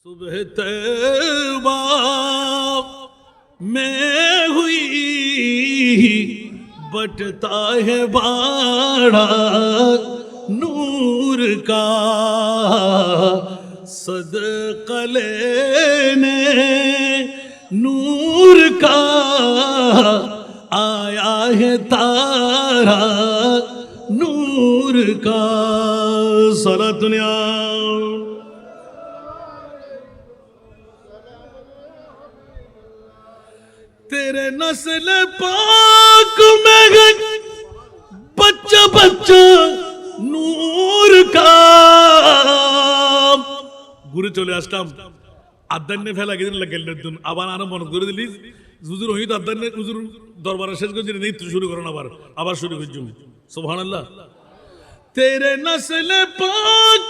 صبح طیبہ میں ہوئی بٹتا ہے باڑا نور کا صدقہ لینے نور کا آیا ہے تارا نور کا سارا دنیا تیرے نسل پاک میں ہے بچہ بچہ نور کا ঘুরে চলে আসলাম আদান্নে ফেলা গেদিন লাগেল নতুন আবার আরো মনে করে দিলি হুজুর হইতো আদান্নে হুজুর দরবার শেষ করে দিলেন এই শুরু করেন আবার শুরু করছি সুবহানাল্লাহ তেরে নসল পাক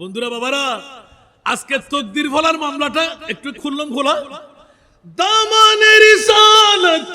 বন্ধুরা বাবারা আজকে তকদির ফলার মামলাটা একটু খুললাম খোলা দামানে রিসালত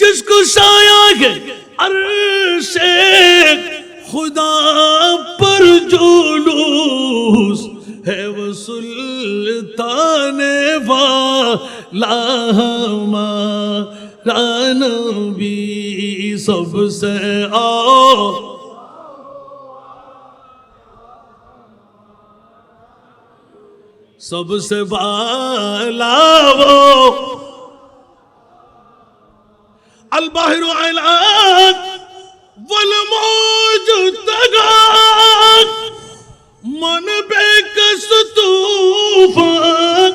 جس کو سایہ ہے عرش خدا پر جلوس ہے وہ سلطان والا ہمارا نبی سب سے سب سے بالا وہ البحر اعلان والموج تغان من بے کس طوفان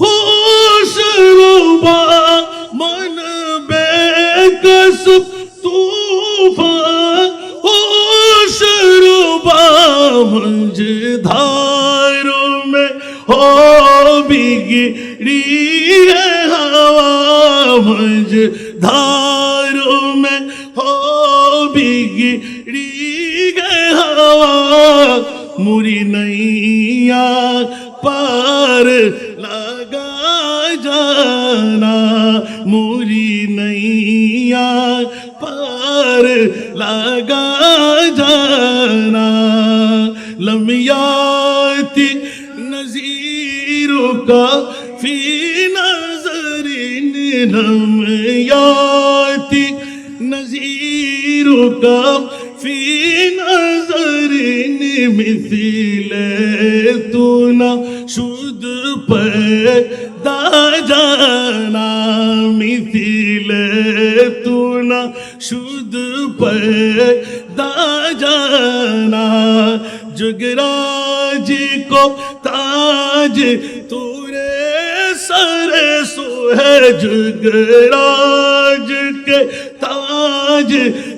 ہوش ربا من بے کس طوفان ہوش ربا منج دھاروں میں ہو بگڑی ہے ہوا منج دھاروں میں ہو بگڑی ہے ہوا موری نیا پار لگا جانا موری نیا پار لگا جانا لمیاتی نظیروں کا فی نظر لمیاتی نظیروں کا فی نظر مثل تو نہ شد پیدا جانا مثل تو نہ شد پیدا جانا جگراج کو تاج تورے سر سو ہے جگراج کے تاج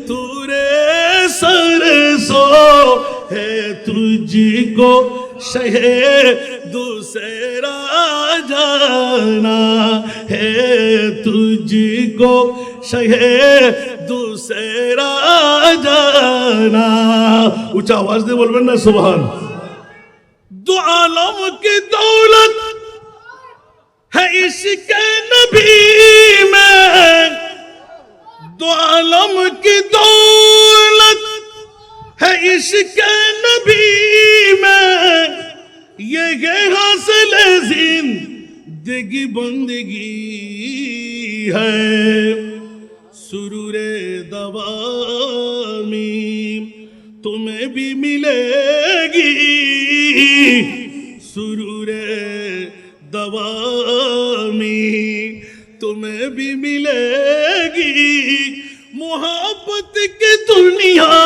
تورے سر سو ہے تجھ کو شہر دوسرا جانا ہے تجھ کو شہر دوسرا جانا اونچا آواز دے بولبن نا سبحان دو عالم کی دولت ہے اس کے نبی میں دو عالم کی دولت ہے اس کے نبی میں یہ حاصل زندگی بندگی ہے سرور دوامی تمہیں بھی ملے گی سرور دوامی تمہیں بھی ملے گی محبت کی دنیا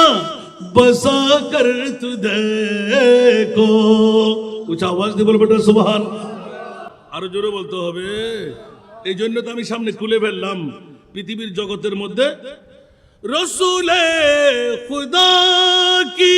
بسا کر تو دیکھو کچھ آواز دے بول بیٹا سبحان আরো জোরে বলতে হবে এই জন্য তো আমি সামনে খুলে ফেললাম পৃথিবীর জগতের মধ্যে রসুলে খুদা কি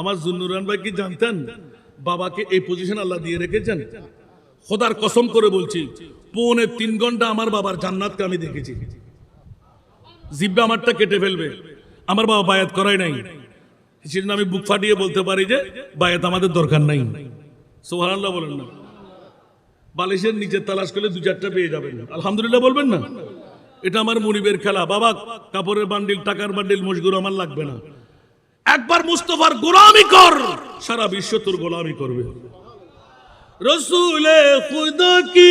আমার জুন্নুরান ভাই কি জানতেন বাবাকে এই পজিশন আল্লাহ দিয়ে রেখেছেন খোদার কসম করে বলছি 3.5 ঘন্টা আমার বাবার জান্নাতকে আমি দেখেছি জিব্বা আমারটা কেটে ফেলবে আমার বাবা বায়াত করাই নাই সেজন্য আমি বুক ফাটিয়ে বলতে পারি যে বায়াত আমাদের দরকার নাই সুবহানাল্লাহ বলেন না বালিশের নিচে তালাশ করলে 2-4টা পেয়ে যাবেন আলহামদুলিল্লাহ বলবেন না এটা আমার মুনিবের খেলা বাবা কাপড়ের বান্ডিল টাকার বান্ডিল মশগুর আমার লাগবে না একবার মুস্তাফার গোলামি কর সারা বিশ্ব তোর গোলামি করবে রসুলে খুদা কি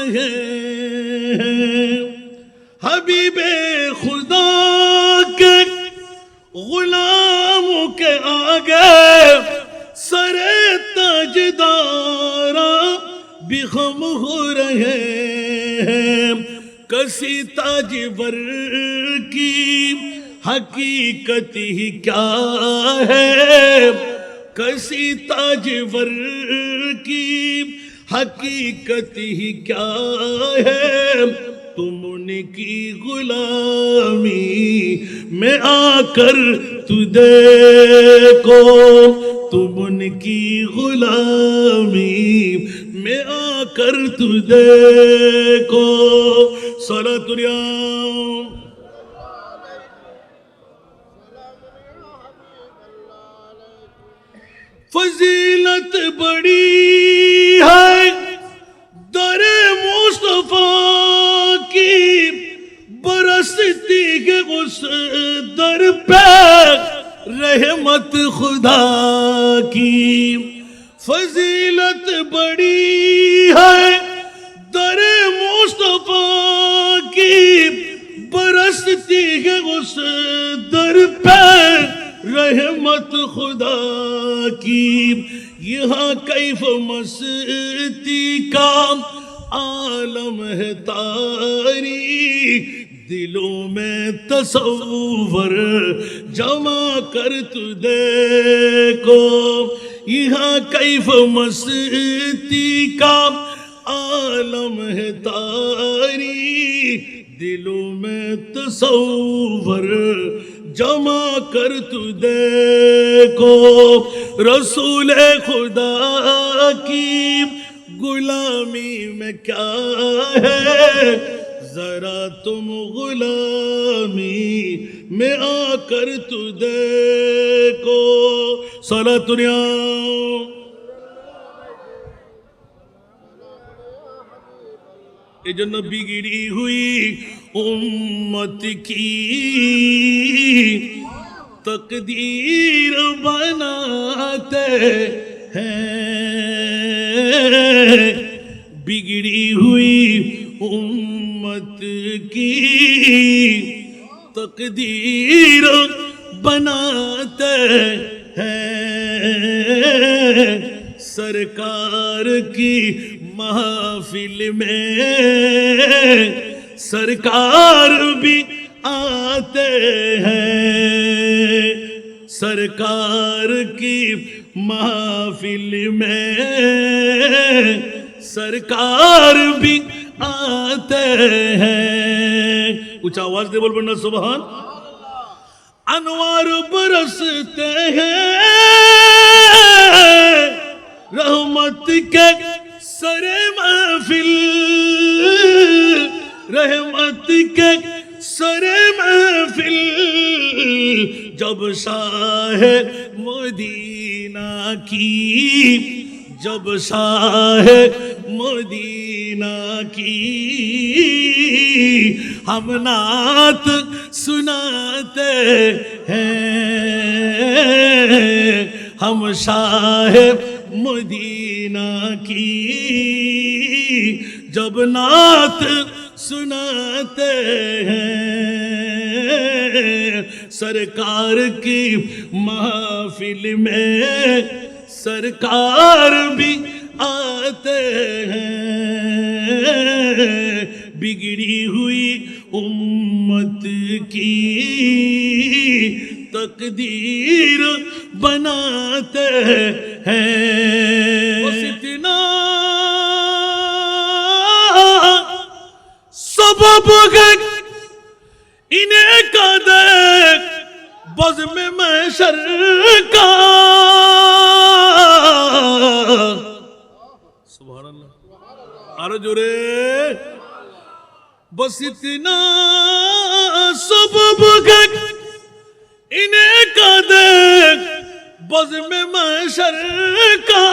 رہے ہیں حبیب خدا کے غلاموں کے آگے سر تاجدارا بھی خم ہو رہے ہیں کسی تاجور کی حقیقت ہی کیا ہے کسی تاجور کی حقیقت ہی کیا ہے تم نے کی غلامی میں آ کر تو دیکھو تم نے کی غلامی میں آ کر تو دیکھو صلاۃ اليوم فضیلت بڑی ہے در مصطفیٰ کی برستی ہے اس در پہ رحمت خدا کی فضیلت بڑی ہے در مصطفیٰ کی برستی ہے اس در پہ رحمت خدا کی یہاں کیف مستی کا عالم ہے تاریخ دلوں میں تصور جمع کر تو دیکھو یہاں کیف مستی کا عالم ہے تاریخ دلوں میں تصور جمع کر تو دیکھو رسول خدا کی غلامی میں کیا ہے ذرا تم غلامی میں آ کر تو دیکھو صلاۃ اليوم یہ جو نبی گری ہوئی امت کی تقدیر بناتے ہیں بگڑی ہوئی امت کی تقدیر بناتے ہیں سرکار کی محفل میں سرکار بھی آتے ہیں سرکار کی محفل میں سرکار بھی آتے ہیں اونچا آواز دے بول پڑھنا سبحان انوار برستے ہیں رحمت کے سر محفل رحمت کے سر محفل جب شاہ مدینہ کی جب شاہ مدینہ کی ہم نعت سناتے ہیں ہم شاہ مدینہ کی جب نعت سناتے ہیں سرکار کی محفل میں سرکار بھی آتے ہیں بگڑی ہوئی امت کی تقدیر بناتے ہیں بس اتنا سبب ہے انہیں کا دیکھ بزم محشر کا سبحان اللہ آرہ جورے بس اتنا سبب ہے انہیں کا دیکھ بزم محشر کا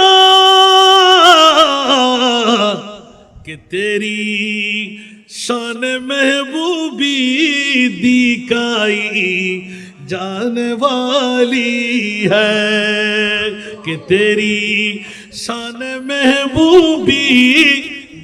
کہ تیری شان محبوبی دکھائی جانے والی ہے کہ تیری شان محبوبی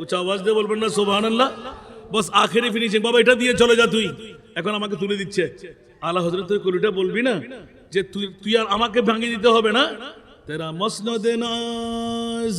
উচ্চ আওয়াজ দিয়ে বলবেন না সুবহানাল্লাহ বস আখেরি ফিনিশিং বাবা এটা দিয়ে চলে যা তুই এখন আমাকে তুলে দিচ্ছে আলা হযরত তুই কলিটা বলবি না যে তুই আর আমাকে ভাঙিয়ে দিতে হবে না তেরা মসনদ নাজ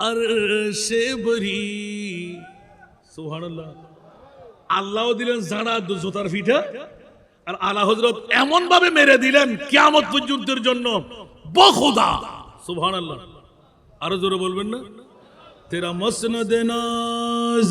আরশে বরি সুবহানাল্লাহ আল্লাহ দিলেন জানা জোতার ফিটা আর আলা হযরত এমন ভাবে মেরে দিলেন কিয়ামত পর্যন্তের জন্য বখুদা সুবহানাল্লাহ আরো জোরে বলবেন না তেরা মসনদ নাজ